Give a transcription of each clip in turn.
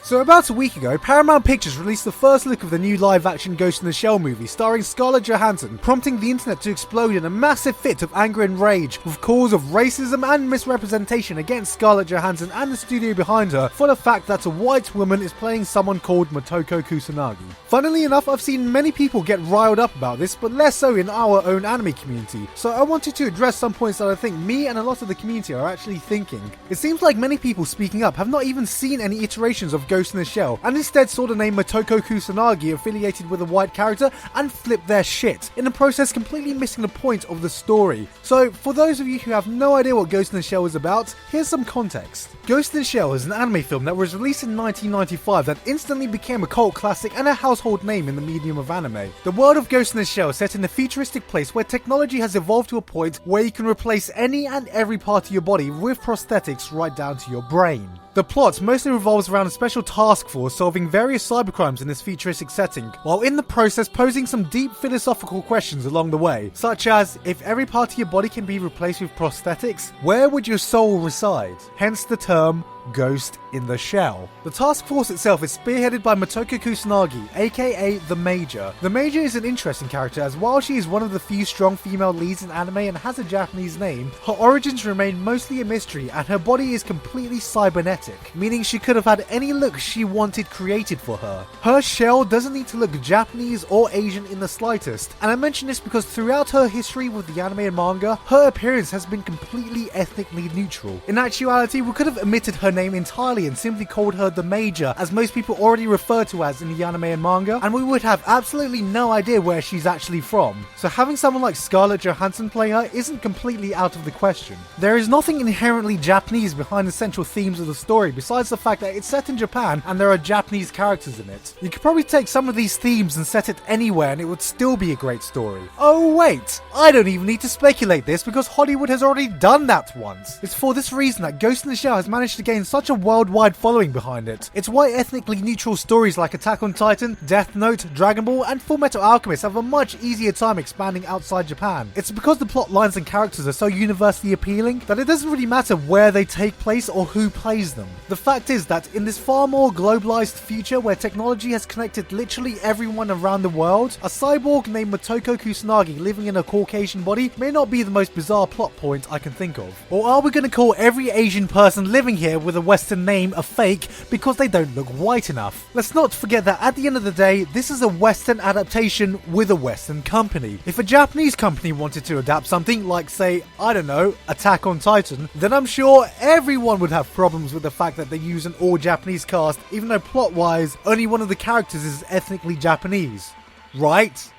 So about a week ago, Paramount Pictures released the first look of the new live-action Ghost in the Shell movie starring Scarlett Johansson, prompting the internet to explode in a massive fit of anger and rage with calls of racism and misrepresentation against Scarlett Johansson and the studio behind her for the fact that a white woman is playing someone called Motoko Kusanagi. Funnily enough, I've seen many people get riled up about this, but less so in our own anime community, so I wanted to address some points that I think me and a lot of the community are actually thinking. It seems like many people speaking up have not even seen any iterations of Ghost in the Shell, and instead saw the name Motoko Kusanagi affiliated with a white character and flipped their shit, in the process completely missing the point of the story. So, for those of you who have no idea what Ghost in the Shell is about, here's some context. Ghost in the Shell is an anime film that was released in 1995 that instantly became a cult classic and a household name in the medium of anime. The world of Ghost in the Shell is set in a futuristic place where technology has evolved to a point where you can replace any and every part of your body with prosthetics right down to your brain. The plot mostly revolves around a special task force solving various cybercrimes in this futuristic setting, while in the process posing some deep philosophical questions along the way, such as, if every part of your body can be replaced with prosthetics, where would your soul reside? Hence the term Ghost in the Shell. The task force itself is spearheaded by Motoko Kusanagi, aka The Major. The Major is an interesting character as while she is one of the few strong female leads in anime and has a Japanese name, her origins remain mostly a mystery and her body is completely cybernetic, meaning she could have had any look she wanted created for her. Her shell doesn't need to look Japanese or Asian in the slightest, and I mention this because throughout her history with the anime and manga, her appearance has been completely ethnically neutral. In actuality, we could have omitted her name entirely and simply called her The Major, as most people already refer to as in the anime and manga, and we would have absolutely no idea where she's actually from. So having someone like Scarlett Johansson play her isn't completely out of the question. There is nothing inherently Japanese behind the central themes of the story besides the fact that it's set in Japan and there are Japanese characters in it. You could probably take some of these themes and set it anywhere and it would still be a great story. Oh wait, I don't even need to speculate this because Hollywood has already done that once. It's for this reason that Ghost in the Shell has managed to gain such a worldwide following behind it. It's why ethnically neutral stories like Attack on Titan, Death Note, Dragon Ball and Fullmetal Alchemist have a much easier time expanding outside Japan. It's because the plot lines and characters are so universally appealing that it doesn't really matter where they take place or who plays them. The fact is that in this far more globalized future where technology has connected literally everyone around the world, a cyborg named Motoko Kusanagi living in a Caucasian body may not be the most bizarre plot point I can think of. Or are we going to call every Asian person living here with a Western name a fake because they don't look white enough? Let's not forget that at the end of the day, this is a Western adaptation with a Western company. If a Japanese company wanted to adapt something like, say, I don't know, Attack on Titan, then I'm sure everyone would have problems with the fact that they use an all-Japanese cast, even though plot-wise, only one of the characters is ethnically Japanese. Right?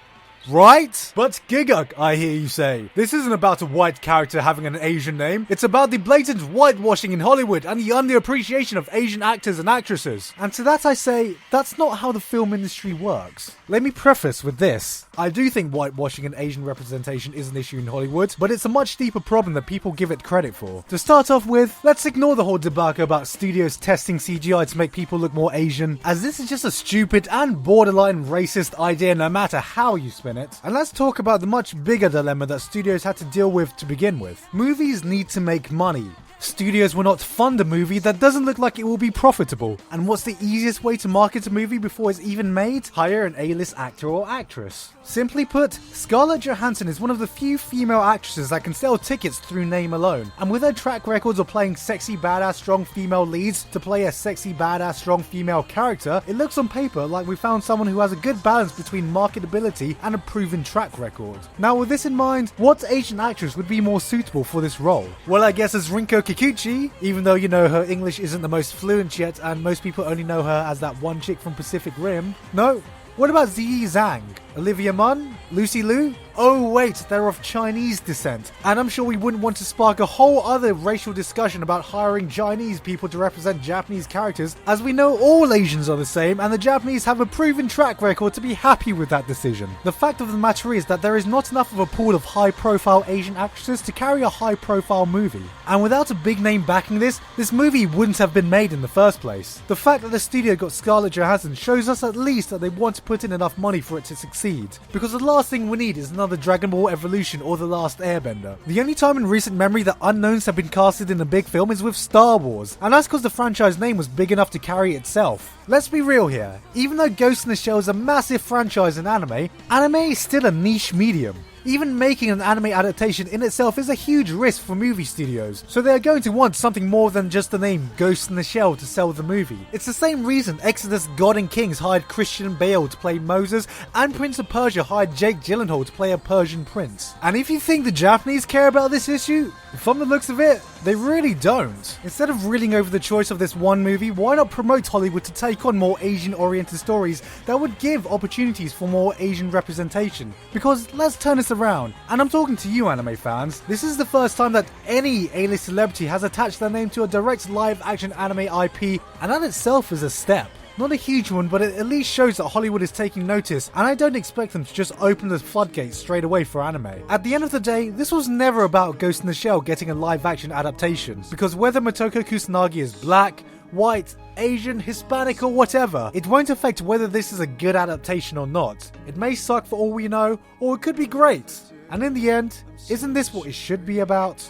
Right? But Gigguk, I hear you say. This isn't about a white character having an Asian name. It's about the blatant whitewashing in Hollywood and the underappreciation of Asian actors and actresses. And to that I say, that's not how the film industry works. Let me preface with this. I do think whitewashing and Asian representation is an issue in Hollywood, but it's a much deeper problem that people give it credit for. To start off with, let's ignore the whole debacle about studios testing CGI to make people look more Asian, as this is just a stupid and borderline racist idea no matter how you spin it. And let's talk about the much bigger dilemma that studios had to deal with to begin with. Movies need to make money. Studios will not fund a movie that doesn't look like it will be profitable. And what's the easiest way to market a movie before it's even made? Hire an A-list actor or actress. Simply put, Scarlett Johansson is one of the few female actresses that can sell tickets through name alone. And with her track records of playing sexy badass strong female leads to play a sexy badass strong female character, it looks on paper like we found someone who has a good balance between marketability and a proven track record. Now with this in mind, what Asian actress would be more suitable for this role? Well, I guess it's Rinko Kikuchi, even though, you know, her English isn't the most fluent yet and most people only know her as that one chick from Pacific Rim. No? What about Ziyi Zhang? Olivia Munn? Lucy Liu? Oh wait, they're of Chinese descent. And I'm sure we wouldn't want to spark a whole other racial discussion about hiring Chinese people to represent Japanese characters, as we know all Asians are the same and the Japanese have a proven track record to be happy with that decision. The fact of the matter is that there is not enough of a pool of high-profile Asian actresses to carry a high-profile movie. And without a big name backing this movie wouldn't have been made in the first place. The fact that the studio got Scarlett Johansson shows us at least that they want to put in enough money for it to succeed succeed. Because the last thing we need is another Dragon Ball Evolution or The Last Airbender. The only time in recent memory that unknowns have been casted in a big film is with Star Wars, and that's because the franchise name was big enough to carry itself. Let's be real here, even though Ghost in the Shell is a massive franchise in anime is still a niche medium. Even making an anime adaptation in itself is a huge risk for movie studios, so they are going to want something more than just the name Ghost in the Shell to sell the movie. It's the same reason Exodus God and Kings hired Christian Bale to play Moses, and Prince of Persia hired Jake Gyllenhaal to play a Persian prince. And if you think the Japanese care about this issue, from the looks of it, they really don't. Instead of reeling over the choice of this one movie, why not promote Hollywood to take on more Asian-oriented stories that would give opportunities for more Asian representation? Because let's turn this around, and I'm talking to you anime fans, this is the first time that any A-list celebrity has attached their name to a direct live-action anime IP, and that itself is a step. Not a huge one, but it at least shows that Hollywood is taking notice, and I don't expect them to just open the floodgates straight away for anime. At the end of the day, this was never about Ghost in the Shell getting a live-action adaptation, because whether Motoko Kusanagi is black, white, Asian, Hispanic or whatever, it won't affect whether this is a good adaptation or not. It may suck for all we know, or it could be great. And in the end, isn't this what it should be about?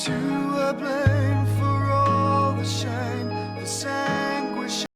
To a blame.